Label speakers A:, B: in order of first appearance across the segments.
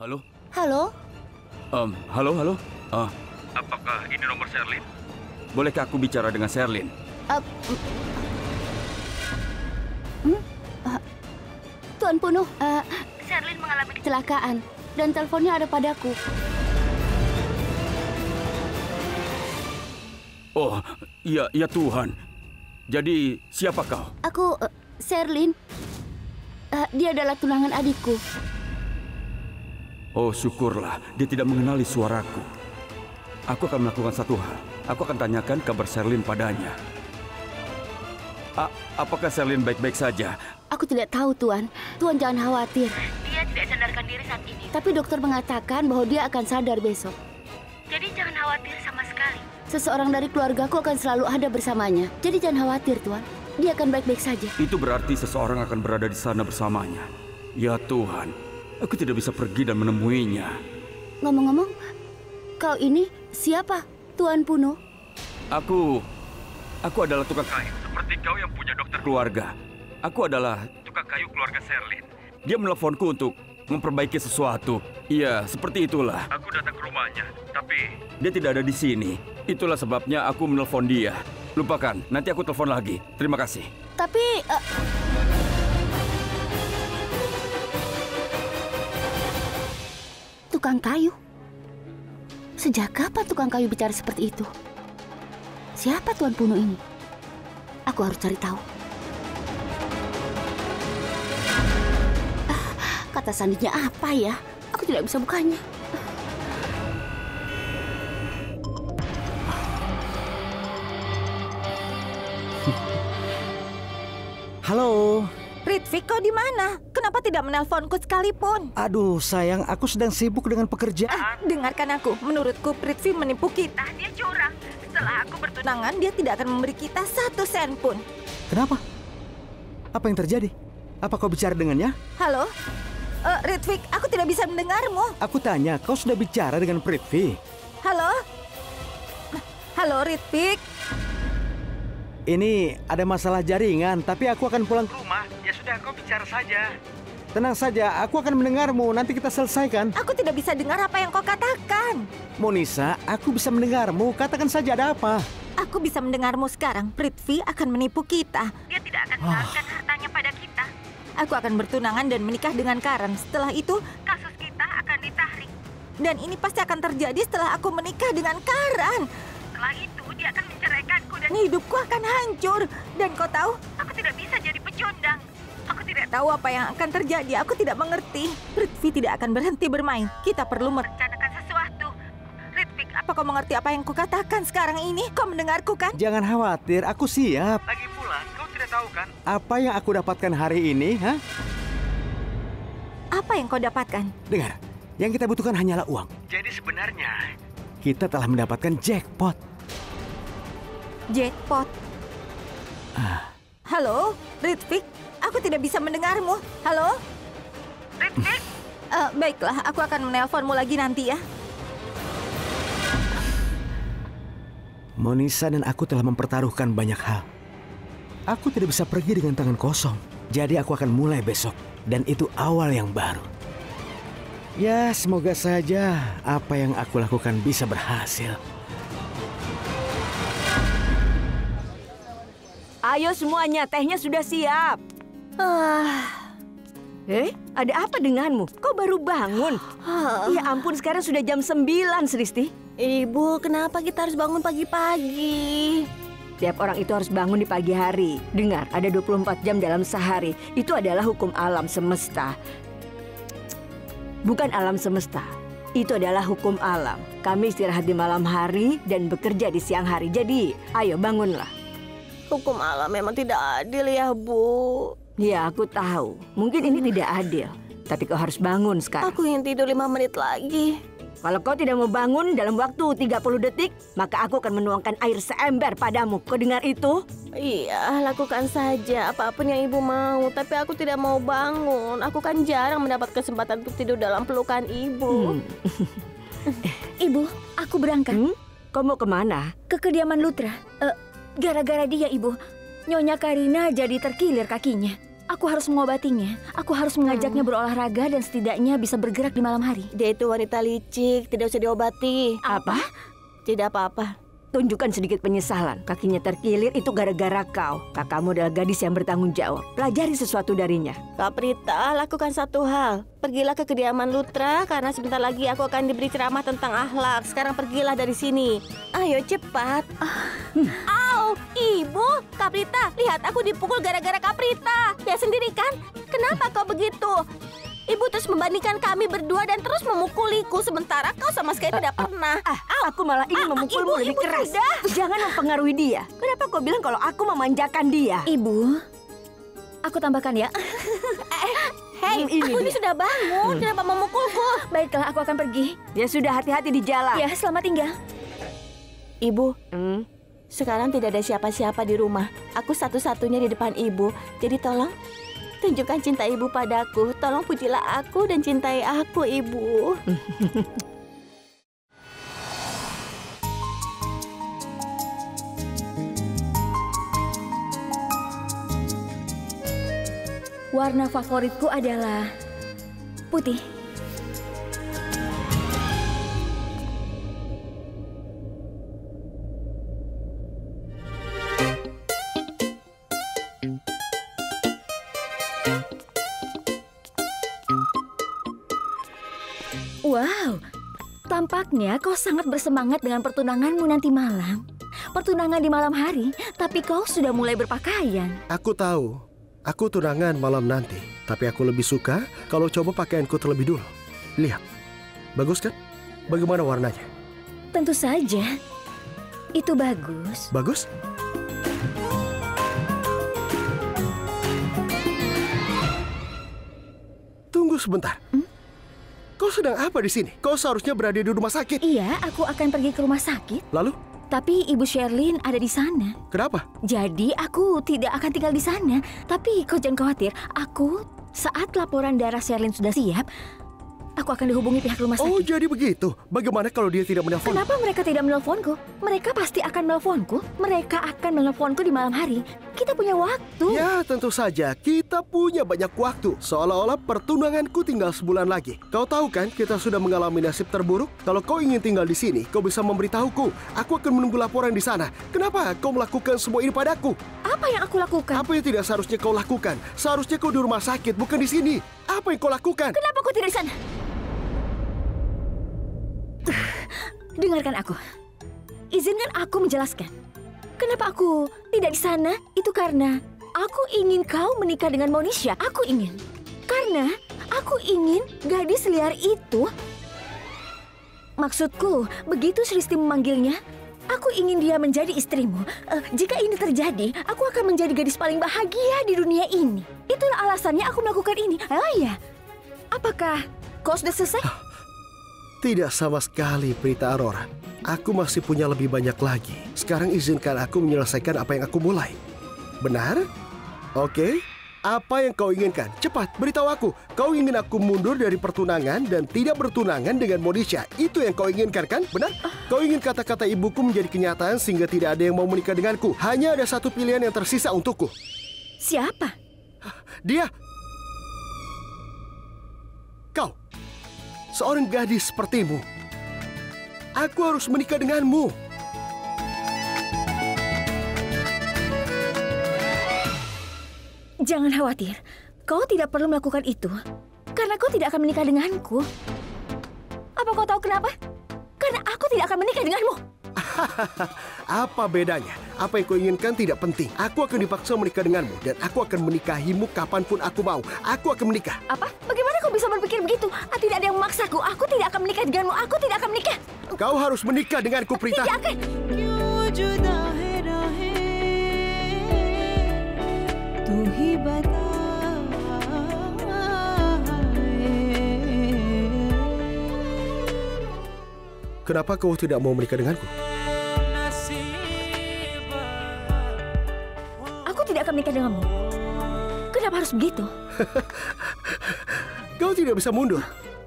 A: Halo?
B: Halo?
A: Halo? Apakah ini nomor Sherlyn? Bolehkah aku bicara dengan Sherlyn?
B: Tuan Punuh, Sherlyn mengalami kecelakaan dan teleponnya ada padaku.
A: Oh, ya Tuhan. Jadi, siapa kau?
B: Aku, Sherlyn. Dia adalah tunangan adikku.
A: Oh, syukurlah. Dia tidak mengenali suaraku. Aku akan melakukan satu hal. Aku akan tanyakan kabar Sherlyn padanya. Apakah Sherlyn baik-baik saja?
B: Aku tidak tahu, Tuan. Tuan jangan khawatir. Dia tidak sadarkan diri saat ini. Tapi dokter mengatakan bahwa dia akan sadar besok. Jadi jangan khawatir sama sekali. Seseorang dari keluargaku akan selalu ada bersamanya. Jadi jangan khawatir, Tuan. Dia akan baik-baik saja.
A: Itu berarti seseorang akan berada di sana bersamanya. Ya Tuhan, aku tidak bisa pergi dan menemuinya.
B: Ngomong-ngomong, kau ini siapa, Tuan Punuh?
A: Aku adalah tukang kayu. Seperti kau yang punya dokter keluarga. Aku adalah tukang kayu keluarga Sherlyn. Dia meneleponku untuk memperbaiki sesuatu. Iya, seperti itulah. Aku datang ke rumahnya, tapi dia tidak ada di sini. Itulah sebabnya aku menelpon dia. Lupakan, nanti aku telepon lagi. Terima kasih.
B: Tapi... Tukang kayu? Sejak kapan tukang kayu bicara seperti itu? Siapa Tuan Punuh ini? Aku harus cari tahu. Kata sandinya apa ya? Aku tidak bisa bukanya.
C: Halo.
D: Ritvic, kau di mana? Kenapa tidak menelponku sekalipun?
C: Aduh, sayang, aku sedang sibuk dengan pekerjaan.
D: Dengarkan aku. Menurutku, Prithvi menipu kita. Dia curang. Setelah aku bertunangan, dia tidak akan memberi kita 1 sen pun.
C: Kenapa? Apa yang terjadi? Apa kau bicara dengannya?
D: Halo? Ritvic, aku tidak bisa mendengarmu.
C: Aku tanya, kau sudah bicara dengan Prithvi?
D: Halo? Halo, Ritvic.
C: Ini ada masalah jaringan, tapi aku akan pulang ke rumah. Ya sudah, kau bicara saja. Tenang saja, aku akan mendengarmu. Nanti kita selesaikan.
D: Aku tidak bisa dengar apa yang kau katakan.
C: Monisa, aku bisa mendengarmu. Katakan saja ada apa.
D: Aku bisa mendengarmu sekarang. Prithvi akan menipu kita. Dia tidak akan menyerahkan hartanya pada kita. Aku akan bertunangan dan menikah dengan Karen. Setelah itu, kasus kita akan ditarik. Dan ini pasti akan terjadi setelah aku menikah dengan Karen. Setelah itu, dia akan menceraikanku dan hidupku akan hancur. Dan kau tahu, aku tidak bisa jadi pecundang. Aku tidak tahu apa yang akan terjadi. Aku tidak mengerti. Prithvi tidak akan berhenti bermain. Kita perlu merencanakan sesuatu. Ritvic, apa kau mengerti apa yang kukatakan sekarang ini? Kau mendengarku kan?
C: Jangan khawatir, aku siap.
E: Lagi pula, kau tidak tahu kan?
C: Apa yang aku dapatkan hari ini, ha?
D: Apa yang kau dapatkan?
C: Dengar, yang kita butuhkan hanyalah uang.
E: Jadi sebenarnya,
C: Kita telah mendapatkan jackpot.
D: Jackpot. Halo, Ritvic. Aku tidak bisa mendengarmu. Halo? Ritvic? Baiklah, aku akan menelponmu lagi nanti ya.
C: Monisa dan aku telah mempertaruhkan banyak hal. Aku tidak bisa pergi dengan tangan kosong. Jadi aku akan mulai besok. Dan itu awal yang baru. Ya, semoga saja apa yang aku lakukan bisa berhasil.
F: Ayo semuanya, tehnya sudah siap. Ada apa denganmu? Kau baru bangun. Ya ampun, sekarang sudah jam 9, Sristi.
B: Ibu, kenapa kita harus bangun pagi-pagi?
F: Tiap orang itu harus bangun di pagi hari. Dengar, ada 24 jam dalam sehari. Itu adalah hukum alam semesta. Bukan alam semesta. Itu adalah hukum alam. Kami istirahat di malam hari dan bekerja di siang hari. Jadi, ayo bangunlah.
B: Hukum alam memang tidak adil ya, Bu.
F: Ya, aku tahu. Mungkin ini tidak adil. Tapi kau harus bangun sekarang.
B: Aku ingin tidur 5 menit lagi.
F: Kalau kau tidak mau bangun dalam waktu 30 detik, maka aku akan menuangkan air seember padamu. Kau dengar itu?
B: Iya, lakukan saja apapun yang ibu mau. Tapi aku tidak mau bangun. Aku kan jarang mendapat kesempatan untuk tidur dalam pelukan ibu.
G: Ibu, aku berangkat.
F: Kau mau kemana?
G: Ke kediaman Lutra. Gara-gara dia, Ibu. Nyonya Karina jadi terkilir kakinya. Aku harus mengobatinya. Aku harus mengajaknya berolahraga dan setidaknya bisa bergerak di malam hari.
H: Dia itu wanita licik, tidak usah diobati.
F: Apa?
H: Tidak apa-apa.
F: Tunjukkan sedikit penyesalan. Kakinya terkilir itu gara-gara kau. Kakakmu adalah gadis yang bertanggung jawab. Pelajari sesuatu darinya.
H: Kak Prita, lakukan satu hal. Pergilah ke kediaman Lutra karena sebentar lagi aku akan diberi ceramah tentang akhlak. Sekarang pergilah dari sini. Ayo cepat. Au, Ibu, Kak Prita, lihat aku dipukul gara-gara Kak Prita. Ya sendiri kan? Kenapa kau begitu? Ibu terus membandingkan kami berdua dan terus memukuliku sementara kau sama sekali tidak pernah.
F: Aku malah ingin memukulmu lebih keras. Jangan mempengaruhi dia. Kenapa kau bilang kalau aku memanjakan dia?
G: Ibu, aku tambahkan ya.
H: Hei, aku ini sudah bangun. Kenapa memukulku?
G: Baiklah, aku akan pergi.
F: Ya sudah, hati-hati di jalan.
G: Ya, selamat tinggal.
H: Ibu, sekarang tidak ada siapa-siapa di rumah. Aku satu-satunya di depan ibu. Jadi tolong tunjukkan cinta ibu padaku. Tolong pujilah aku dan cintai aku, ibu.
G: Warna favoritku adalah putih. Wow, tampaknya kau sangat bersemangat dengan pertunanganmu nanti malam. Pertunangan di malam hari, tapi kau sudah mulai berpakaian.
I: Aku tahu, aku tunangan malam nanti. Tapi aku lebih suka kalau coba pakaianku terlebih dulu. Lihat, bagus kan? Bagaimana warnanya?
G: Tentu saja, itu bagus.
I: Bagus? Tunggu sebentar. Kau sedang apa di sini? Kau seharusnya berada di rumah sakit.
G: Iya, aku akan pergi ke rumah sakit.
I: Lalu?
G: Tapi Ibu Sherlyn ada di sana.
I: Kenapa?
G: Jadi aku tidak akan tinggal di sana. Tapi kau jangan khawatir, saat laporan darah Sherlyn sudah siap, aku akan dihubungi pihak rumah sakit.
I: Oh, jadi begitu. Bagaimana kalau dia tidak menelpon?
G: Kenapa mereka tidak menelponku? Mereka pasti akan menelponku. Mereka akan menelponku di malam hari. Kita punya waktu.
I: Ya, tentu saja. Kita punya banyak waktu. Seolah-olah pertunanganku tinggal sebulan lagi. Kau tahu kan, kita sudah mengalami nasib terburuk. Kalau kau ingin tinggal di sini, kau bisa memberitahuku. Aku akan menunggu laporan di sana. Kenapa kau melakukan semua ini padaku?
G: Apa yang aku lakukan?
I: Apa yang tidak seharusnya kau lakukan? Seharusnya kau di rumah sakit, bukan di sini. Apa yang kau lakukan?
G: Kenapa kau tidak di sana? Dengarkan aku. Izinkan aku menjelaskan. Kenapa aku tidak di sana? Itu karena aku ingin kau menikah dengan Monisha. Aku ingin. Karena aku ingin gadis liar itu. Maksudku, begitu Sristi memanggilnya, aku ingin dia menjadi istrimu. Jika ini terjadi, aku akan menjadi gadis paling bahagia di dunia ini. Itulah alasannya aku melakukan ini. Oh iya. Apakah kau sudah selesai?
I: Tidak sama sekali, Prita Aurora. Aku masih punya lebih banyak lagi. Sekarang izinkan aku menyelesaikan apa yang aku mulai. Benar? Oke. Apa yang kau inginkan? Cepat, beritahu aku. Kau ingin aku mundur dari pertunangan dan tidak bertunangan dengan Monisha. Itu yang kau inginkan, kan? Benar? Kau ingin kata-kata ibuku menjadi kenyataan sehingga tidak ada yang mau menikah denganku. Hanya ada satu pilihan yang tersisa untukku.
G: Siapa?
I: Dia. Kau. Seorang gadis sepertimu. Aku harus menikah denganmu.
G: Jangan khawatir. Kau tidak perlu melakukan itu. Karena kau tidak akan menikah denganku. Apa kau tahu kenapa? Karena aku tidak akan menikah denganmu.
I: Apa bedanya? Apa yang kau inginkan tidak penting. Aku akan dipaksa menikah denganmu. Dan aku akan menikahimu kapanpun aku mau. Aku akan menikah.
G: Apa? Bagaimana kau bisa berpikir begitu? Tidak ada yang memaksaku. Aku tidak akan menikah denganmu. Aku tidak akan menikah.
I: Kau harus menikah denganku, Prita.
G: Tidak akan.
I: Kenapa kau tidak mau menikah denganku?
G: Aku tidak akan menikah denganmu. Kenapa harus begitu?
I: Kau tidak bisa mundur.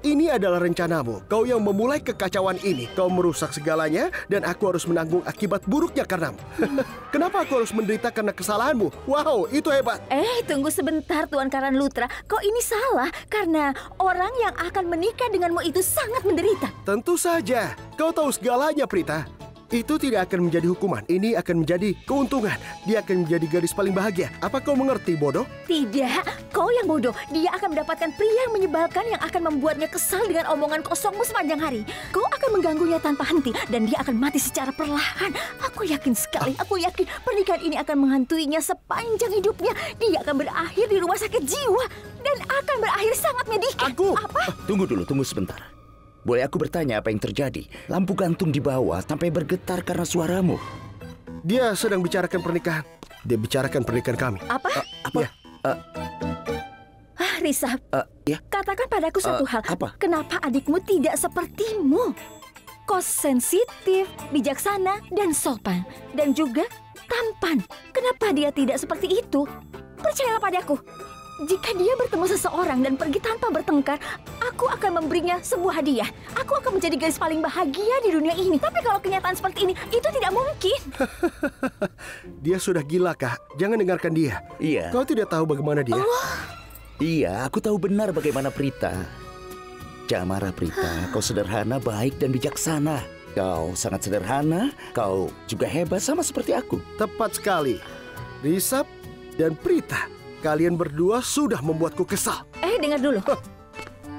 I: ini adalah rencanamu. Kau yang memulai kekacauan ini. Kau merusak segalanya dan aku harus menanggung akibat buruknya karenamu. Kenapa aku harus menderita karena kesalahanmu? Wow, itu hebat.
G: Tunggu sebentar Tuan Karan Lutra. Kau ini salah karena orang yang akan menikah denganmu itu sangat menderita.
I: Tentu saja. Kau tahu segalanya, Prita. Itu tidak akan menjadi hukuman. Ini akan menjadi keuntungan. Dia akan menjadi gadis paling bahagia. Apa kau mengerti, bodoh?
G: Tidak, kau yang bodoh. Dia akan mendapatkan pria yang menyebalkan yang akan membuatnya kesal dengan omongan kosongmu sepanjang hari. Kau akan mengganggunya tanpa henti dan dia akan mati secara perlahan. Aku yakin sekali, aku yakin pernikahan ini akan menghantuinya sepanjang hidupnya. Dia akan berakhir di rumah sakit jiwa dan akan berakhir sangat menyedihkan. Apa?
J: Tunggu sebentar. Boleh aku bertanya apa yang terjadi? Lampu gantung di bawah sampai bergetar karena suaramu.
I: Dia sedang bicarakan pernikahan. Dia bicarakan pernikahan kami.
G: Apa?
I: Ya.
G: Risab,
J: ya?
G: Katakan padaku satu hal.
J: Apa?
G: Kenapa adikmu tidak sepertimu? Kau sensitif, bijaksana, dan sopan. Dan juga tampan. Kenapa dia tidak seperti itu? Percayalah padaku. Jika dia bertemu seseorang dan pergi tanpa bertengkar, aku akan memberinya sebuah hadiah. Aku akan menjadi gadis paling bahagia di dunia ini. Tapi kalau kenyataan seperti ini, itu tidak mungkin.
I: Dia sudah gila, Kak. Jangan dengarkan dia.
J: Iya.
I: Kau tidak tahu bagaimana dia.
J: Iya, aku tahu benar bagaimana Prita. Jangan marah, Prita. Kau sederhana, baik, dan bijaksana. Kau sangat sederhana. Kau juga hebat sama seperti aku.
I: Tepat sekali. Risab dan Prita. Kalian berdua sudah membuatku kesal.
G: Dengar dulu.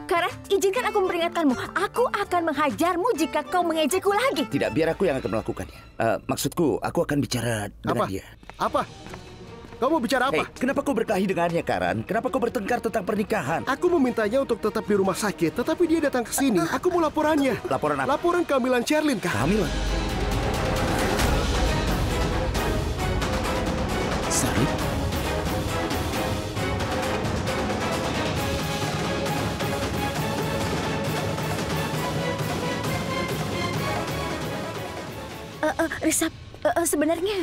G: Kara, izinkan aku memperingatkanmu. Aku akan menghajarmu jika kau mengejekku lagi.
J: Tidak, biar aku yang akan melakukannya. Maksudku, aku akan bicara dengan dia.
I: Apa? Kau mau bicara apa?
J: Kenapa kau berkelahi dengannya, Karan? Kenapa kau bertengkar tentang pernikahan?
I: Aku memintanya untuk tetap di rumah sakit, tetapi dia datang ke sini. Aku mau laporannya.
J: Laporan apa?
I: Laporan kehamilan Sherlyn, Kak.
J: Kehamilan? Sari?
G: Risab, sebenarnya...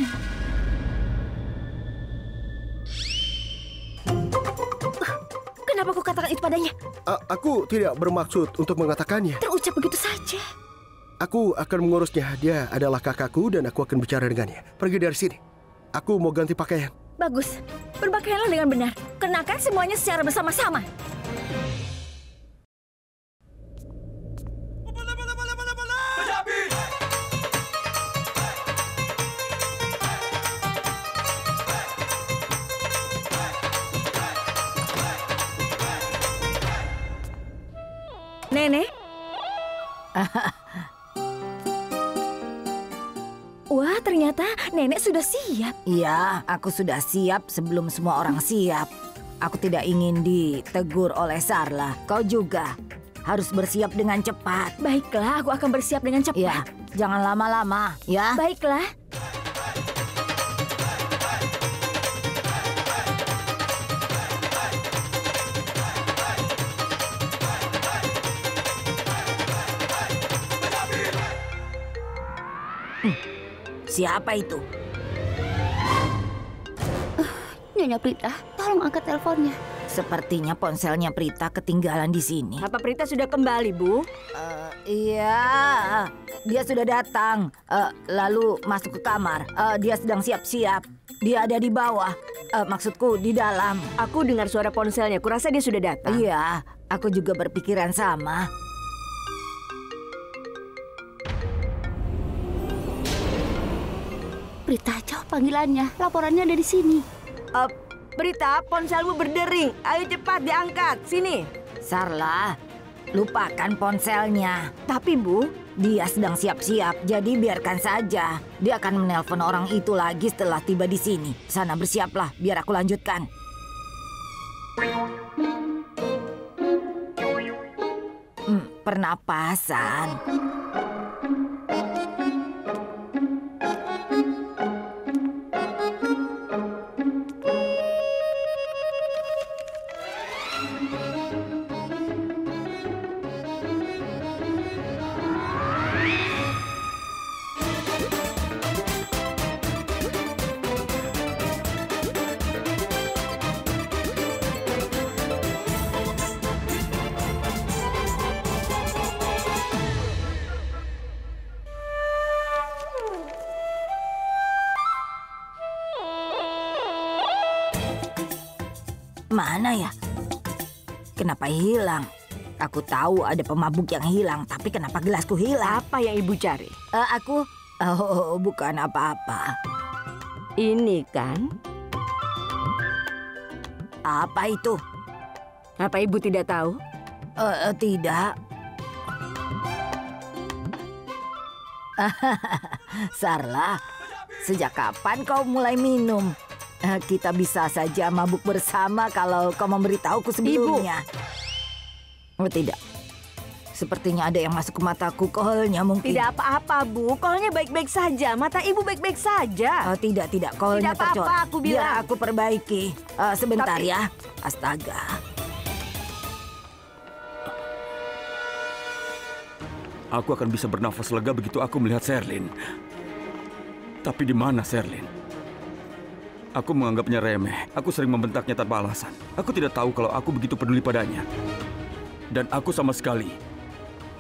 G: Kenapa kau katakan itu padanya?
I: Aku tidak bermaksud untuk mengatakannya.
G: Terucap begitu saja.
I: Aku akan mengurusnya. Dia adalah kakakku dan aku akan bicara dengannya. Pergi dari sini. Aku mau ganti pakaian.
G: Bagus. Berpakaianlah dengan benar. Kenakan semuanya secara bersama-sama. Nenek? Wah, ternyata nenek sudah siap.
D: Iya, aku sudah siap sebelum semua orang siap. Aku tidak ingin ditegur oleh Sarla. Kau juga harus bersiap dengan cepat.
G: Baiklah, aku akan bersiap dengan cepat.
D: Ya, jangan lama-lama, ya.
G: Baiklah.
D: Siapa itu?
B: Nyonya Prita, tolong angkat teleponnya.
D: Sepertinya ponselnya Prita ketinggalan di sini.
F: Apa Prita sudah kembali, Bu?
D: Iya, dia sudah datang. Lalu masuk ke kamar. Dia sedang siap-siap. Dia ada di bawah. Maksudku di dalam.
F: Aku dengar suara ponselnya. Kurasa dia sudah datang.
D: Iya, aku juga berpikiran sama.
B: Prita, jawab panggilannya. Laporannya ada di sini.
F: Prita, ponselmu berdering. Ayo cepat diangkat. Sini.
D: Sarla, lupakan ponselnya.
F: Tapi, Bu,
D: dia sedang siap-siap, jadi biarkan saja. Dia akan menelpon orang itu lagi setelah tiba di sini. Sana bersiaplah, biar aku lanjutkan. Pernapasan. Mana ya? Kenapa hilang? Aku tahu ada pemabuk yang hilang, tapi kenapa gelasku hilang?
F: Apa yang ibu cari?
D: Bukan apa-apa.
F: Ini kan?
D: Apa itu?
F: Apa ibu tidak tahu?
D: Tidak. Sarla, sejak kapan kau mulai minum? Kita bisa saja mabuk bersama kalau kau memberitahuku sebelumnya. Oh tidak. Sepertinya ada yang masuk ke mataku, kolnya mungkin.
F: Tidak apa-apa, Bu. Kolnya baik-baik saja. Mata ibu baik-baik saja.
D: Tidak. Kolnya tercorot.
F: Tidak apa-apa, aku bilang.
D: Biar aku perbaiki. Sebentar ya. Astaga.
A: Aku akan bisa bernafas lega begitu aku melihat Sherlyn. Tapi di mana Sherlyn? Aku menganggapnya remeh. Aku sering membentaknya tanpa alasan. Aku tidak tahu kalau aku begitu peduli padanya. Dan aku sama sekali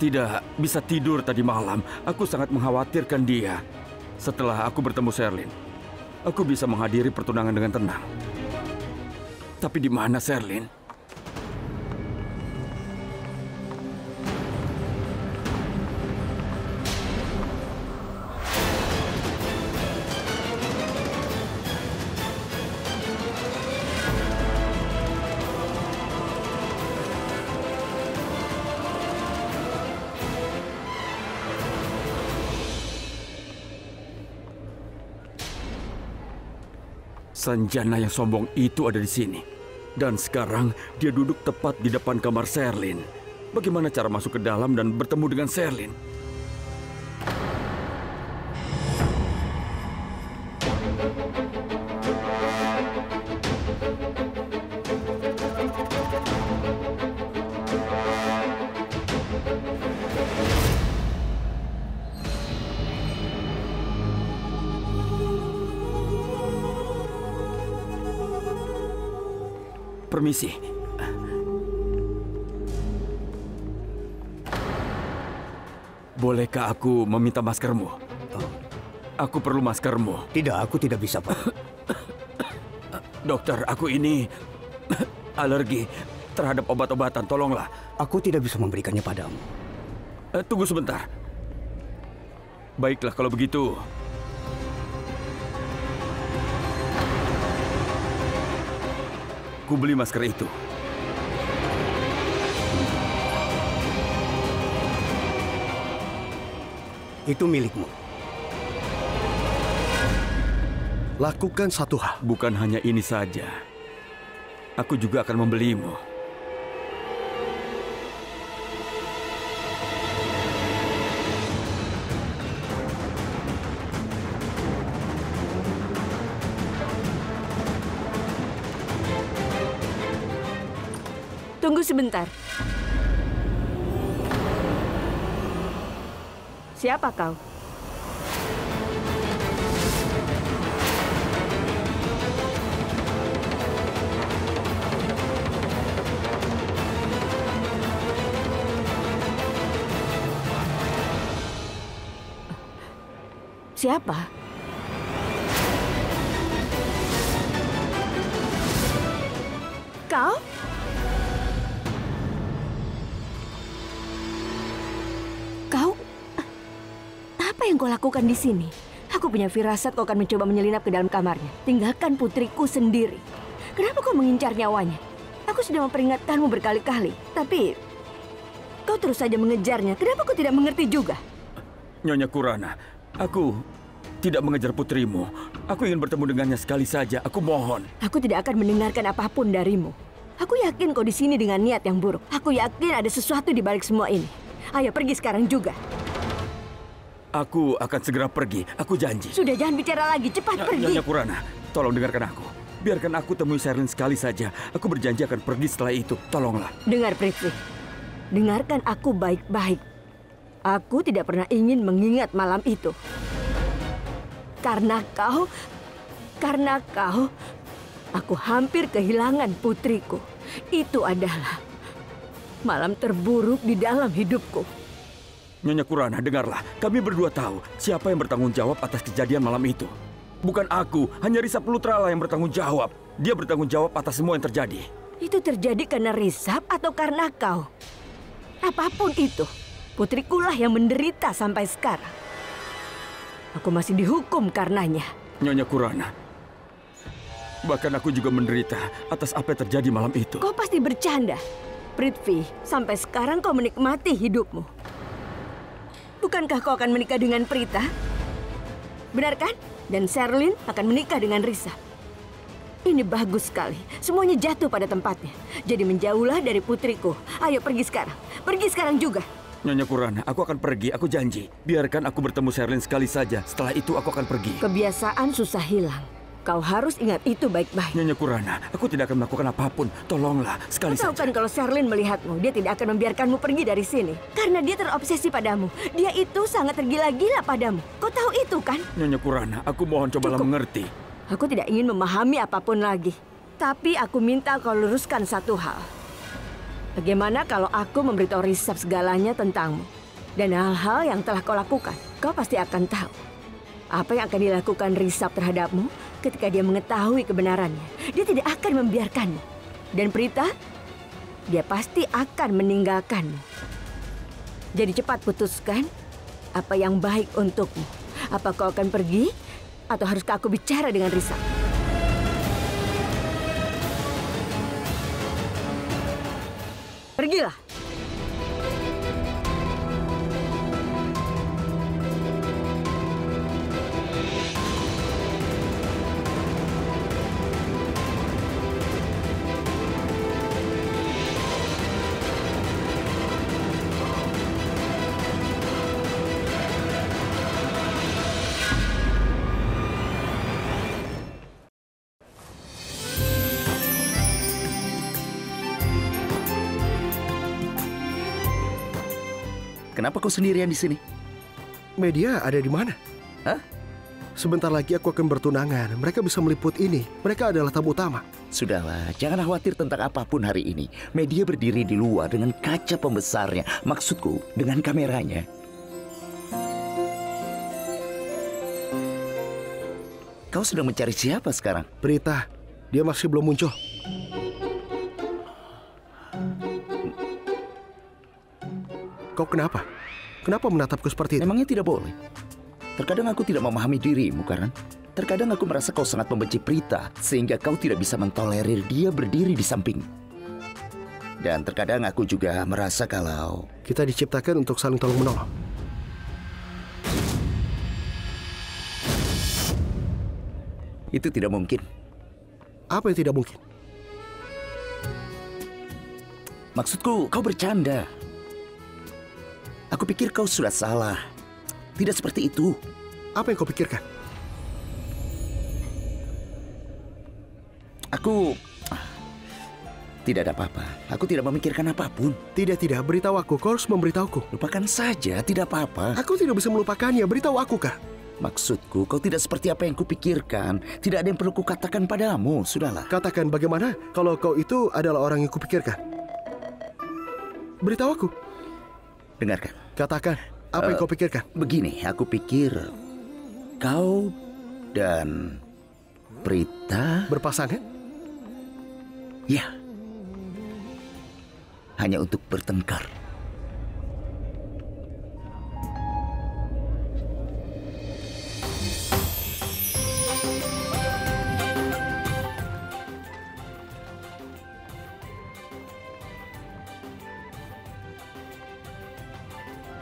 A: tidak bisa tidur tadi malam. Aku sangat mengkhawatirkan dia. Setelah aku bertemu Sherlyn, aku bisa menghadiri pertunangan dengan tenang. Tapi di mana Sherlyn? Sanjana yang sombong itu ada di sini. Dan sekarang dia duduk tepat di depan kamar Sherlyn. Bagaimana cara masuk ke dalam dan bertemu dengan Sherlyn? Permisi. Bolehkah aku meminta maskermu? Aku perlu maskermu.
K: Tidak, aku tidak bisa, Pak.
A: Dokter, aku ini alergi terhadap obat-obatan. Tolonglah.
K: Aku tidak bisa memberikannya padamu.
A: Tunggu sebentar. Baiklah kalau begitu. Ku beli masker itu.
K: Itu milikmu.
I: Lakukan satu hal.
A: Bukan hanya ini saja. Aku juga akan membelimu.
F: Tunggu sebentar. Siapa kau? Siapa? Kau? Apa yang kau lakukan di sini? Aku punya firasat kau akan mencoba menyelinap ke dalam kamarnya. Tinggalkan putriku sendiri. Kenapa kau mengincar nyawanya? Aku sudah memperingatkanmu berkali-kali. Tapi kau terus saja mengejarnya. Kenapa kau tidak mengerti juga?
A: Nyonya Kurana, aku tidak mengejar putrimu. Aku ingin bertemu dengannya sekali saja. Aku mohon.
F: Aku tidak akan mendengarkan apapun darimu. Aku yakin kau di sini dengan niat yang buruk. Aku yakin ada sesuatu di balik semua ini. Ayo pergi sekarang juga.
A: Aku akan segera pergi. Aku janji.
F: Sudah, jangan bicara lagi. Cepat pergi.
A: Nyonya Kurana, tolong dengarkan aku. Biarkan aku temui Sherlyn sekali saja. Aku berjanji akan pergi setelah itu. Tolonglah.
F: Dengar, Prithvi. Dengarkan aku baik-baik. Aku tidak pernah ingin mengingat malam itu. Karena kau, aku hampir kehilangan putriku. Itu adalah malam terburuk di dalam hidupku.
A: Nyonya Kurana, dengarlah. Kami berdua tahu siapa yang bertanggung jawab atas kejadian malam itu. Bukan aku, hanya Risap Lutra lah yang bertanggung jawab. Dia bertanggung jawab atas semua yang terjadi.
F: Itu terjadi karena Risab atau karena kau? Apapun itu, putrikulah yang menderita sampai sekarang. Aku masih dihukum karenanya.
A: Nyonya Kurana, bahkan aku juga menderita atas apa yang terjadi malam itu.
F: Kau pasti bercanda. Prithvi, sampai sekarang kau menikmati hidupmu. Bukankah kau akan menikah dengan Prita? Benar kan? Dan Sherlyn akan menikah dengan Risab. Ini bagus sekali. Semuanya jatuh pada tempatnya. Jadi menjauhlah dari putriku. Ayo pergi sekarang. Pergi sekarang juga.
A: Nyonya Kurana, aku akan pergi. Aku janji. Biarkan aku bertemu Sherlyn sekali saja. Setelah itu aku akan pergi.
F: Kebiasaan susah hilang. Kau harus ingat itu baik-baik.
A: Nyonya Kurana, aku tidak akan melakukan apapun. Tolonglah, sekali
F: saja. Kau tahu kan kalau Sherlyn melihatmu, dia tidak akan membiarkanmu pergi dari sini. Karena dia terobsesi padamu. Dia itu sangat tergila-gila padamu. Kau tahu itu kan?
A: Nyonya Kurana, aku mohon cobalah mengerti.
F: Aku tidak ingin memahami apapun lagi. Tapi aku minta kau luruskan satu hal. Bagaimana kalau aku memberitahu Risab segalanya tentangmu? Dan hal-hal yang telah kau lakukan, kau pasti akan tahu. Apa yang akan dilakukan Risab terhadapmu ketika dia mengetahui kebenarannya? Dia tidak akan membiarkanmu. Dan Prita, dia pasti akan meninggalkanmu. Jadi cepat putuskan apa yang baik untukmu. Apa kau akan pergi atau haruskah aku bicara dengan Risab? Pergilah.
J: Kenapa kau sendirian di sini?
I: Media ada di mana?
J: Hah?
I: Sebentar lagi aku akan bertunangan. Mereka bisa meliput ini. Mereka adalah tamu utama.
J: Sudahlah, jangan khawatir tentang apapun hari ini. Media berdiri di luar dengan kaca pembesarnya. Maksudku, dengan kameranya. Kau sedang mencari siapa sekarang?
I: Prita, dia masih belum muncul. Kau kenapa? Kenapa menatapku seperti itu?
J: Memangnya tidak boleh? Terkadang aku tidak memahami dirimu, Karan. Terkadang aku merasa kau sangat membenci Prita, sehingga kau tidak bisa mentolerir dia berdiri di samping. Dan terkadang aku juga merasa kalau
I: kita diciptakan untuk saling tolong-menolong.
J: Itu tidak mungkin.
I: Apa yang tidak mungkin?
J: Maksudku, kau bercanda. Aku pikir kau sudah salah. Tidak seperti itu.
I: Apa yang kau pikirkan?
J: Aku... Tidak ada apa-apa. Aku tidak memikirkan apapun.
I: Tidak. Beritahu aku. Kau harus memberitahuku.
J: Lupakan saja. Tidak apa-apa.
I: Aku tidak bisa melupakannya. Beritahu aku, Kak.
J: Maksudku, kau tidak seperti apa yang kupikirkan. Tidak ada yang perlu kukatakan padamu. Sudahlah.
I: Katakan bagaimana kalau kau itu adalah orang yang kupikirkan. Beritahu aku.
J: Dengarkan.
I: Katakan, apa yang kau pikirkan?
J: Begini, aku pikir kau dan Prita
I: berpasangan?
J: Ya. Hanya untuk bertengkar.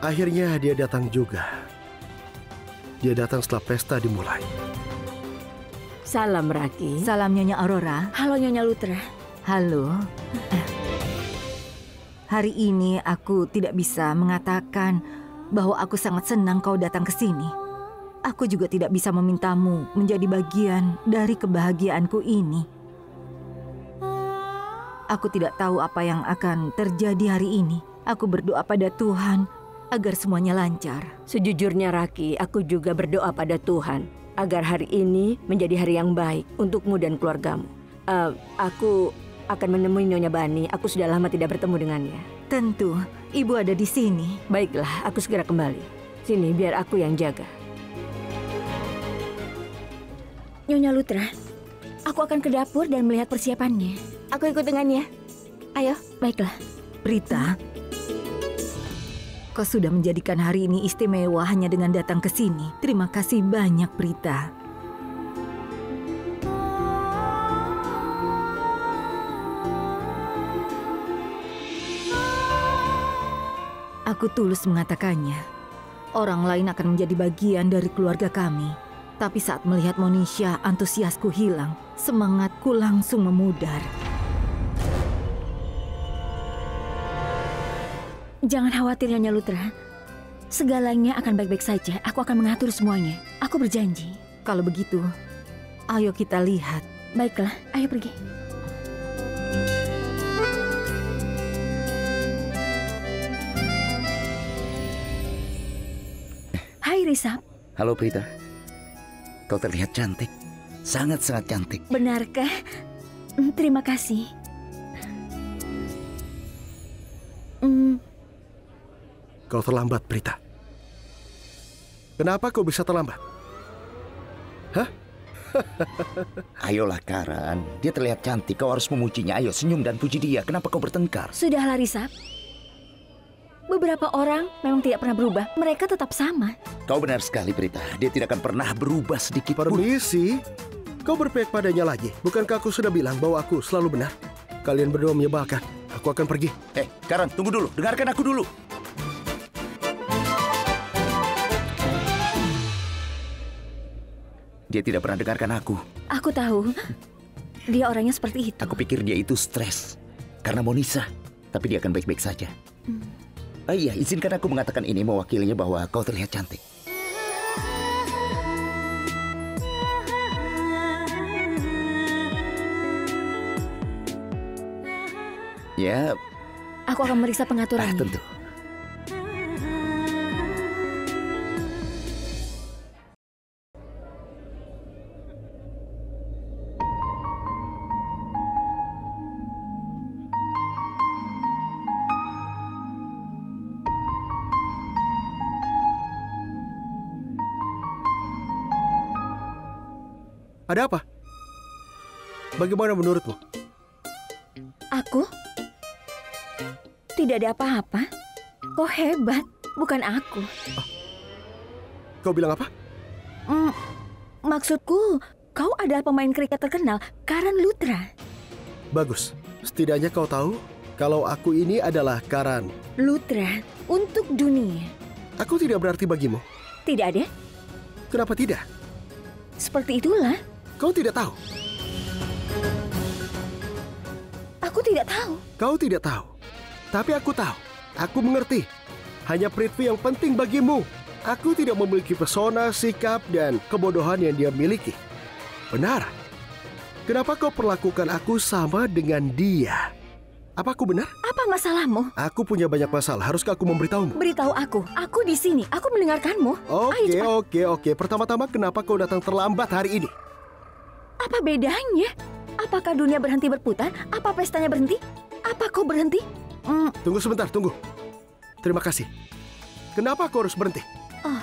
I: Akhirnya dia datang juga. Dia datang setelah pesta dimulai.
F: Salam, Raki.
D: Salam, Nyonya Aurora.
G: Halo, Nyonya Lutra.
D: Halo. Hari ini aku tidak bisa mengatakan bahwa aku sangat senang kau datang ke sini. Aku juga tidak bisa memintamu menjadi bagian dari kebahagiaanku ini. Aku tidak tahu apa yang akan terjadi hari ini. Aku berdoa pada Tuhan agar semuanya lancar.
F: Sejujurnya, Raki, aku juga berdoa pada Tuhan agar hari ini menjadi hari yang baik untukmu dan keluargamu. Aku akan menemui Nyonya Bani. Aku sudah lama tidak bertemu dengannya.
D: Tentu, Ibu ada di sini.
F: Baiklah, aku segera kembali. Sini, biar aku yang jaga.
G: Nyonya Lutra, Aku akan ke dapur dan melihat persiapannya.
H: Aku ikut dengannya. Ayo.
G: Baiklah.
D: Prita, kau sudah menjadikan hari ini istimewa hanya dengan datang ke sini. Terima kasih banyak, Prita. Aku tulus mengatakannya. Orang lain akan menjadi bagian dari keluarga kami. Tapi saat melihat Monisha, antusiasku hilang. Semangatku langsung memudar.
G: Jangan khawatir, Nyonya Lutra. Segalanya akan baik-baik saja. Aku akan mengatur semuanya. Aku berjanji.
D: Kalau begitu, ayo kita lihat.
G: Baiklah, ayo pergi. Hai Risab.
J: Halo Prita. Kau terlihat cantik. Sangat-sangat cantik.
G: Benarkah? Terima kasih.
I: Kau terlambat, Prita. Kenapa kau bisa terlambat? Hah?
J: Ayolah Karan, dia terlihat cantik. Kau harus memujinya. Ayo senyum dan puji dia. Kenapa kau bertengkar?
G: Sudahlah Risab. Beberapa orang memang tidak pernah berubah. Mereka tetap sama.
J: Kau benar sekali, Prita. Dia tidak akan pernah berubah sedikit pun.
I: Permisi. Kau berpihak padanya lagi. Bukankah aku sudah bilang bahwa aku selalu benar? Kalian berdua menyebalkan. Aku akan pergi.
J: Karan, tunggu dulu. Dengarkan aku dulu. Dia tidak pernah dengarkan aku.
G: Aku tahu. Dia orangnya seperti itu.
J: Aku pikir dia itu stres karena Monisha. Tapi dia akan baik-baik saja. Iya, izinkan aku mengatakan ini mewakilinya bahwa kau terlihat cantik. Ya.
G: Aku akan memeriksa pengaturannya.
J: Tentu.
I: Ada apa? Bagaimana menurutmu?
G: Aku? Tidak ada apa-apa. Kau hebat, bukan aku.
I: Kau bilang apa?
G: Maksudku, kau adalah pemain kriket terkenal, Karan Lutra.
I: Bagus. Setidaknya kau tahu kalau aku ini adalah Karan
G: Lutra untuk dunia.
I: Aku tidak berarti bagimu.
G: Tidak ada?
I: Kenapa tidak?
G: Seperti itulah.
I: Kau tidak tahu.
G: Aku tidak tahu.
I: Kau tidak tahu. Tapi aku tahu. Aku mengerti. Hanya Prithvi yang penting bagimu. Aku tidak memiliki pesona, sikap, dan kebodohan yang dia miliki. Benar. Kenapa kau perlakukan aku sama dengan dia? Apa aku benar?
G: Apa masalahmu?
I: Aku punya banyak masalah. Haruskah aku memberitahumu?
G: Beritahu aku. Aku di sini. Aku mendengarkanmu.
I: Oke. Pertama-tama kenapa kau datang terlambat hari ini?
G: Apa bedanya? Apakah dunia berhenti berputar? Apa pestanya berhenti? Apa kau berhenti?
I: Tunggu sebentar, tunggu. Terima kasih. Kenapa kau harus berhenti?
G: Oh,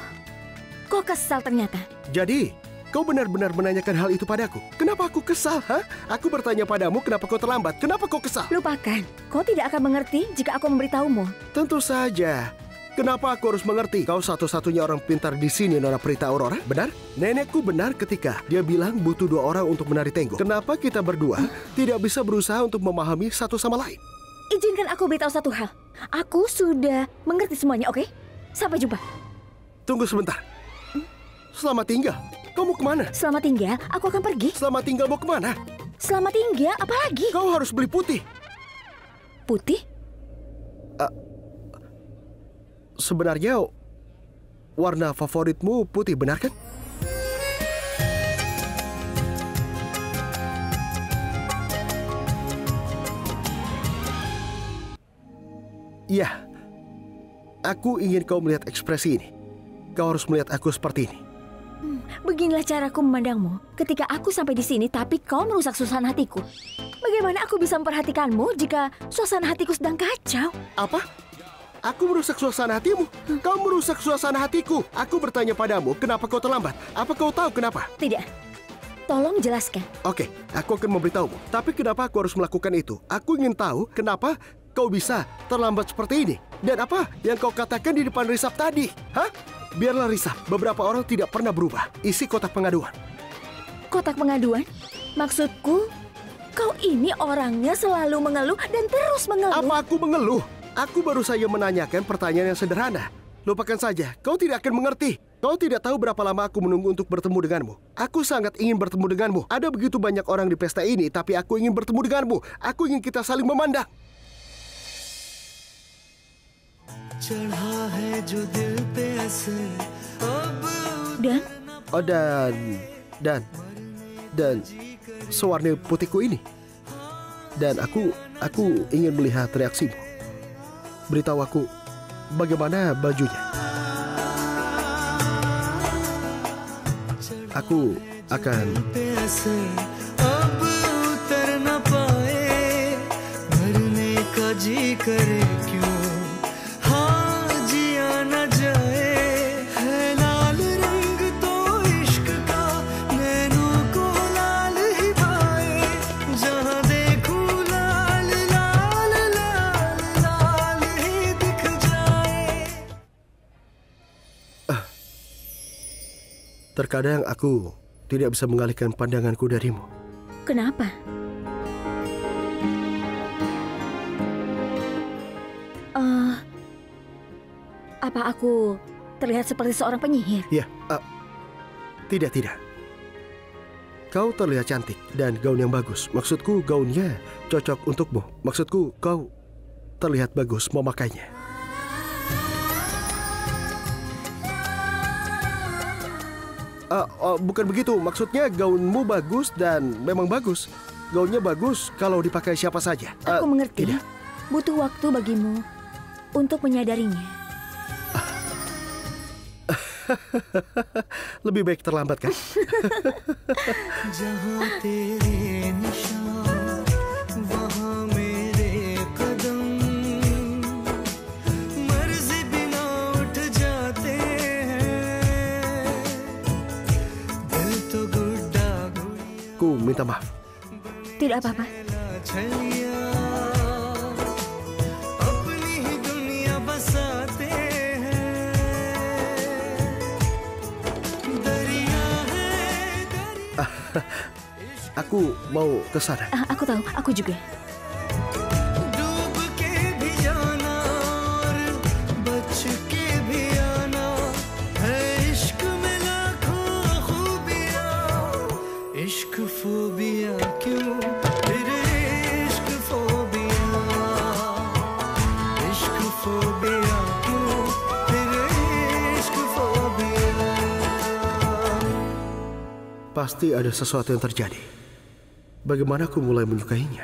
G: kau kesal ternyata.
I: Jadi, kau benar-benar menanyakan hal itu padaku. Kenapa aku kesal, ha? Aku bertanya padamu kenapa kau terlambat. Kenapa kau kesal?
G: Lupakan. Kau tidak akan mengerti jika aku memberitahumu.
I: Tentu saja. Kenapa aku harus mengerti? Kau satu-satunya orang pintar di sini, Nona Prita Aurora. Benar? Nenekku benar ketika dia bilang butuh 2 orang untuk menari tenggo. Kenapa kita berdua tidak bisa berusaha untuk memahami satu sama lain?
G: Izinkan aku beritahu satu hal. Aku sudah mengerti semuanya, oke? Sampai jumpa.
I: Tunggu sebentar. Selamat tinggal. Kau mau kemana?
G: Selamat tinggal, aku akan pergi.
I: Selamat tinggal mau kemana?
G: Selamat tinggal, apa lagi?
I: Kau harus beli putih.
G: Putih?
I: Sebenarnya warna favoritmu putih, benar kan? Iya. Aku ingin kau melihat ekspresi ini. Kau harus melihat aku seperti ini.
G: Beginilah caraku memandangmu. Ketika aku sampai di sini, tapi kau merusak suasana hatiku. Bagaimana aku bisa memperhatikanmu jika suasana hatiku sedang kacau?
I: Apa? Aku merusak suasana hatimu? Kau merusak suasana hatiku. Aku bertanya padamu, kenapa kau terlambat? Apa kau tahu kenapa?
G: Tidak. Tolong jelaskan.
I: Oke, aku akan memberitahumu. Tapi kenapa aku harus melakukan itu? Aku ingin tahu kenapa kau bisa terlambat seperti ini. Dan apa yang kau katakan di depan Risap tadi? Hah? Biarlah Risap, beberapa orang tidak pernah berubah. Isi kotak pengaduan.
G: Kotak pengaduan? Maksudku, kau ini orangnya selalu mengeluh dan terus mengeluh.
I: Apa aku mengeluh? Aku baru saja menanyakan pertanyaan yang sederhana. Lupakan saja, kau tidak akan mengerti. Kau tidak tahu berapa lama aku menunggu untuk bertemu denganmu. Aku sangat ingin bertemu denganmu. Ada begitu banyak orang di pesta ini, tapi aku ingin bertemu denganmu. Aku ingin kita saling memandang.
G: Dan?
I: Oh, dan sewarna putihku ini. Dan aku ingin melihat reaksimu. Beritahu aku bagaimana bajunya. Aku akan terkadang aku tidak bisa mengalihkan pandanganku darimu.
G: Kenapa? Apa aku terlihat seperti seorang penyihir?
I: Ya, tidak. Kau terlihat cantik dan gaun yang bagus. Maksudku gaunnya cocok untukmu. Maksudku kau terlihat bagus memakainya. Bukan begitu. Maksudnya gaunmu bagus dan memang bagus. Gaunnya bagus kalau dipakai siapa saja.
G: Aku mengerti.
I: Tidak.
G: Butuh waktu bagimu untuk menyadarinya.
I: Lebih baik terlambat, kan? Ku minta maaf.
G: Tidak apa-apa.
I: Aku mau ke sana.
G: Aku tahu, aku juga.
I: Pasti ada sesuatu yang terjadi. Bagaimana aku mulai menyukainya?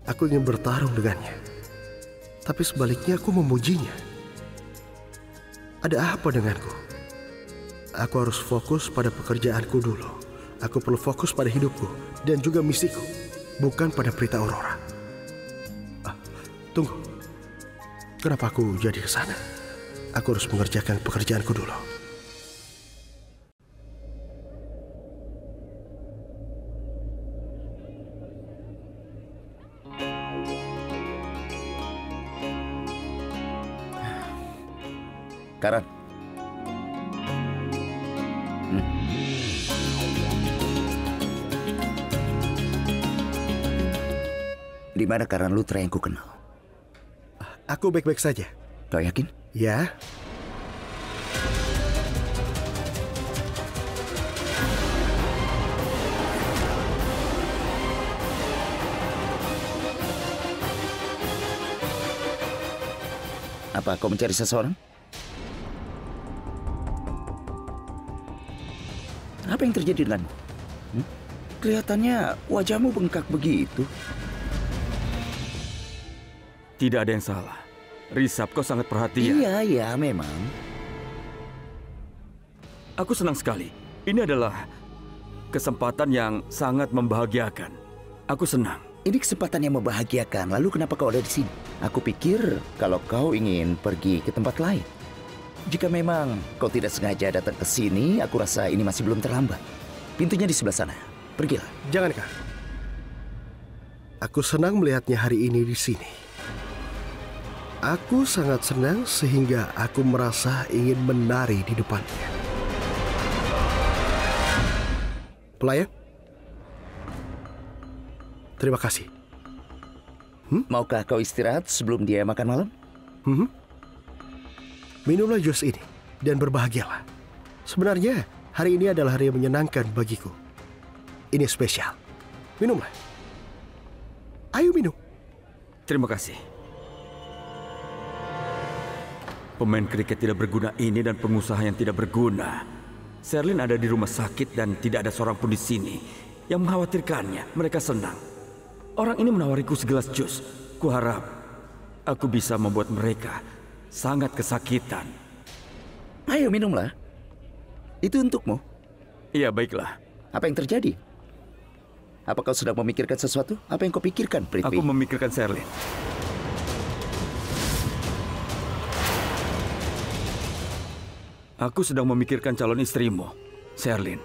I: Aku ingin bertarung dengannya. Tapi sebaliknya aku memujinya. Ada apa denganku? Aku harus fokus pada pekerjaanku dulu. Aku perlu fokus pada hidupku dan juga misiku, bukan pada Prita Aurora. Tunggu. Kenapa aku jadi ke sana? Aku harus mengerjakan pekerjaanku dulu.
J: Karan. Di mana Karan Lutra yang ku kenal?
I: Aku baik-baik saja.
J: Kau yakin?
I: Ya.
J: Apa kau mencari seseorang? Apa yang terjadi denganmu? Kelihatannya wajahmu bengkak begitu.
A: Tidak ada yang salah. Risap, kau sangat perhatian.
J: Iya, memang.
A: Aku senang sekali. Ini adalah kesempatan yang sangat membahagiakan. Aku senang.
J: Ini kesempatan yang membahagiakan. Lalu kenapa kau ada di sini? Aku pikir kalau kau ingin pergi ke tempat lain. Jika memang kau tidak sengaja datang ke sini, aku rasa ini masih belum terlambat. Pintunya di sebelah sana. Pergilah.
I: Jangan, Kak. Aku senang melihatnya hari ini di sini. Aku sangat senang sehingga aku merasa ingin menari di depannya. Pelayan, terima kasih.
J: Maukah kau istirahat sebelum dia makan malam?
I: Minumlah jus ini dan berbahagialah. Sebenarnya hari ini adalah hari yang menyenangkan bagiku. Ini spesial. Minumlah. Ayo minum.
A: Terima kasih. Pemain kriket tidak berguna ini dan pengusaha yang tidak berguna. Sherlyn ada di rumah sakit dan tidak ada seorang pun di sini yang mengkhawatirkannya. Mereka senang. Orang ini menawariku segelas jus. Kuharap aku bisa membuat mereka sangat kesakitan.
J: Ayo minumlah. Itu untukmu.
A: Iya, baiklah.
J: Apa yang terjadi? Apa kau sedang memikirkan sesuatu? Apa yang kau pikirkan, Prithvi?
A: Aku memikirkan Sherlyn. Aku sedang memikirkan calon istrimu, Sherlyn.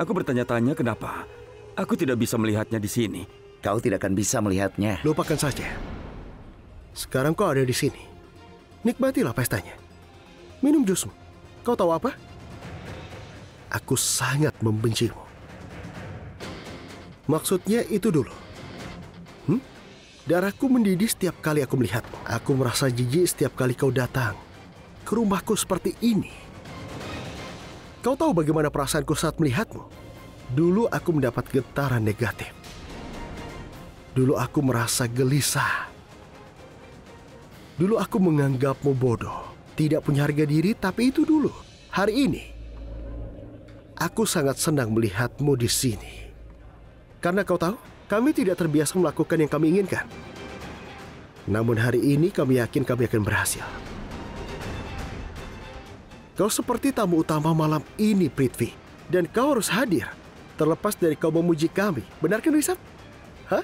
A: Aku bertanya-tanya kenapa aku tidak bisa melihatnya di sini.
J: Kau tidak akan bisa melihatnya.
I: Lupakan saja. Sekarang kau ada di sini. Nikmatilah pestanya. Minum jusmu. Kau tahu apa? Aku sangat membencimu. Maksudnya itu dulu. Darahku mendidih setiap kali aku melihatmu. Aku merasa jijik setiap kali kau datang ke rumahku seperti ini. Kau tahu bagaimana perasaanku saat melihatmu? Dulu aku mendapat getaran negatif. Dulu aku merasa gelisah. Dulu aku menganggapmu bodoh, tidak punya harga diri, tapi itu dulu. Hari ini, aku sangat senang melihatmu di sini. Karena kau tahu, kami tidak terbiasa melakukan yang kami inginkan. Namun hari ini kami yakin kami akan berhasil. Kau seperti tamu utama malam ini, Prithvi. Dan kau harus hadir, terlepas dari kau memuji kami. Benar kan, Rishabh? Hah?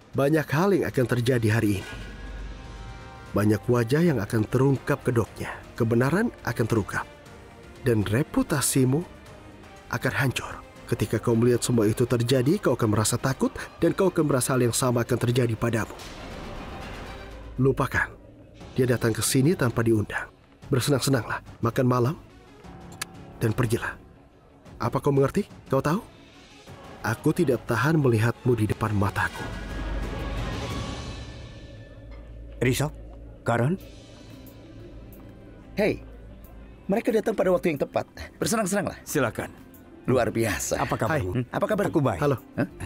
I: Banyak hal yang akan terjadi hari ini. Banyak wajah yang akan terungkap kedoknya. Kebenaran akan terungkap. Dan reputasimu akan hancur. Ketika kau melihat semua itu terjadi, kau akan merasa takut dan kau akan merasa hal yang sama akan terjadi padamu. Lupakan. Dia datang ke sini tanpa diundang. Bersenang-senanglah, makan malam, dan pergilah. Apa kau mengerti? Kau tahu? Aku tidak tahan melihatmu di depan mataku.
K: Rishabh, Karan?
J: Hei, mereka datang pada waktu yang tepat. Bersenang-senanglah.
A: Silakan.
J: Luar biasa.
K: Apa kabar?
J: Apa kabar?
K: Aku baik.
I: Halo.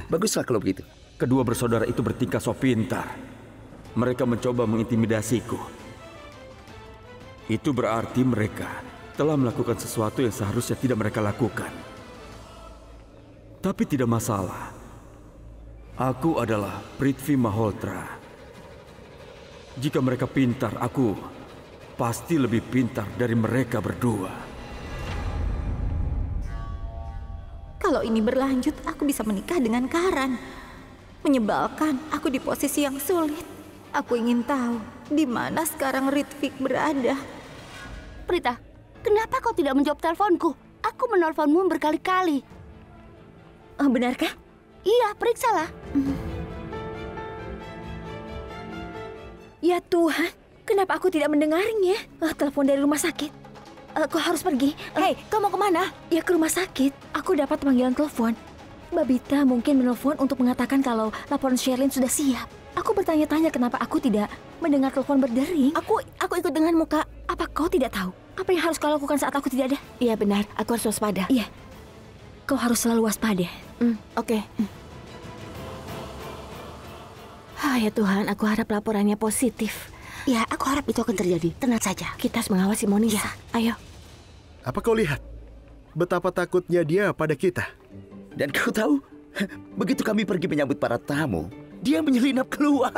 J: Baguslah kalau begitu.
A: Kedua bersaudara itu bertingkah sok pintar. Mereka mencoba mengintimidasiku. Itu berarti mereka telah melakukan sesuatu yang seharusnya tidak mereka lakukan. Tapi tidak masalah. Aku adalah Prithvi Malhotra. Jika mereka pintar, aku pasti lebih pintar dari mereka berdua.
D: Kalau ini berlanjut, aku bisa menikah dengan Karan. Menyebalkan, aku di posisi yang sulit. Aku ingin tahu di mana sekarang Ritwik berada.
B: Prita, kenapa kau tidak menjawab teleponku? Aku menelponmu berkali-kali.
G: Oh, benarkah?
B: Iya, periksalah.
G: Ya Tuhan, kenapa aku tidak mendengarnya? Telepon dari rumah sakit. Kau harus pergi.
F: Hei, kau mau kemana?
G: Ya ke rumah sakit. Aku dapat panggilan telepon. Babita mungkin menelpon untuk mengatakan kalau laporan Sherlyn sudah siap. Aku bertanya-tanya kenapa aku tidak mendengar telepon berdering.
F: Aku ikut denganmu, Kak.
G: Apa kau tidak tahu apa yang harus kau lakukan saat aku tidak ada?
F: Iya benar, aku harus waspada.
G: Iya, kau harus selalu waspada.
F: Oke. Ya Tuhan, aku harap laporannya positif.
B: Ya, aku harap itu akan terjadi. Tenang saja.
F: Kita harus mengawasi Monisha. Ayo.
I: Apa kau lihat? Betapa takutnya dia pada kita.
J: Dan kau tahu, begitu kami pergi menyambut para tamu, dia menyelinap keluar.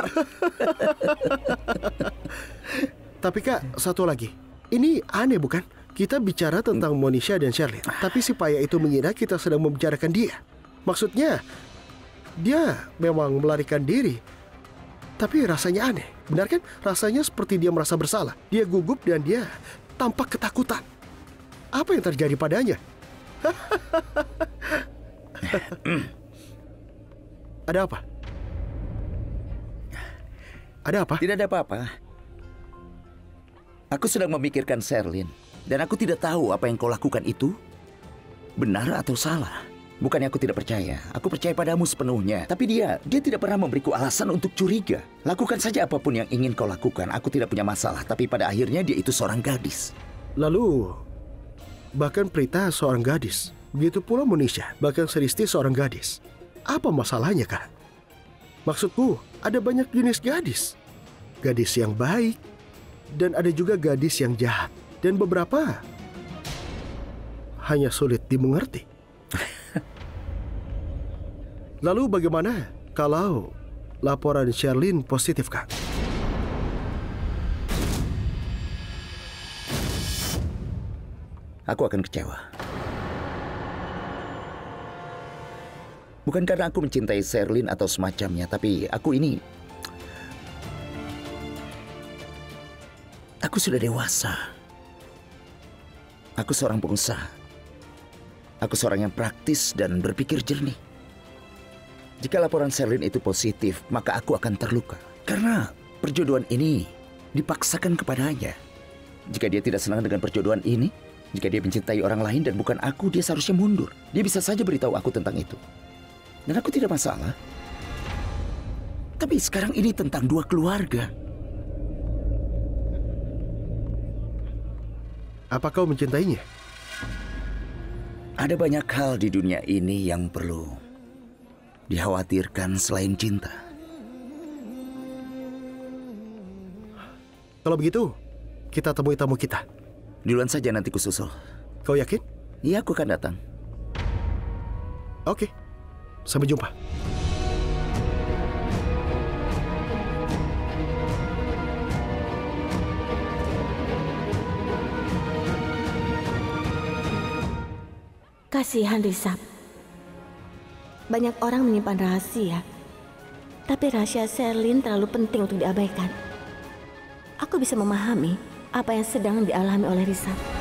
I: Tapi Kak, satu lagi. Ini aneh bukan? Kita bicara tentang Monisha dan Sherlyn. Tapi si payah itu mengira kita sedang membicarakan dia. Maksudnya, dia memang melarikan diri. Tapi rasanya aneh. Benar kan? Rasanya seperti dia merasa bersalah. Dia gugup dan dia tampak ketakutan. Apa yang terjadi padanya? Ada apa? Ada apa?
J: Tidak ada apa-apa. Aku sedang memikirkan Sherlyn. Dan aku tidak tahu apa yang kau lakukan itu benar atau salah. Bukannya aku tidak percaya. Aku percaya padamu sepenuhnya. Tapi dia tidak pernah memberiku alasan untuk curiga. Lakukan saja apapun yang ingin kau lakukan. Aku tidak punya masalah. Tapi pada akhirnya dia itu seorang gadis.
I: Lalu, bahkan Prita seorang gadis. Begitu pula Monisha, bahkan Sristi seorang gadis. Apa masalahnya, Kak? Maksudku, ada banyak jenis gadis. Gadis yang baik, dan ada juga gadis yang jahat. Dan beberapa hanya sulit dimengerti. Lalu bagaimana kalau laporan Sherlyn positif, Kak?
J: Aku akan kecewa. Bukan karena aku mencintai Sherlyn atau semacamnya, tapi aku sudah dewasa. Aku seorang pengusaha. Aku seorang yang praktis dan berpikir jernih. Jika laporan Sherlyn itu positif, maka aku akan terluka. Karena perjodohan ini dipaksakan kepadanya. Jika dia tidak senang dengan perjodohan ini, jika dia mencintai orang lain dan bukan aku, dia seharusnya mundur. Dia bisa saja beritahu aku tentang itu. Dan aku tidak masalah. Tapi sekarang ini tentang dua keluarga.
I: Apa kau mencintainya?
J: Ada banyak hal di dunia ini yang perlu dikhawatirkan selain cinta.
I: Kalau begitu, kita temui tamu kita.
J: Duluan saja, nanti kususul.
I: Kau yakin?
J: Iya, aku akan datang.
I: Oke, sampai jumpa.
H: Kasihan Risab. Banyak orang menyimpan rahasia. Tapi rahasia Sherlyn terlalu penting untuk diabaikan. Aku bisa memahami apa yang sedang dialami oleh Risab.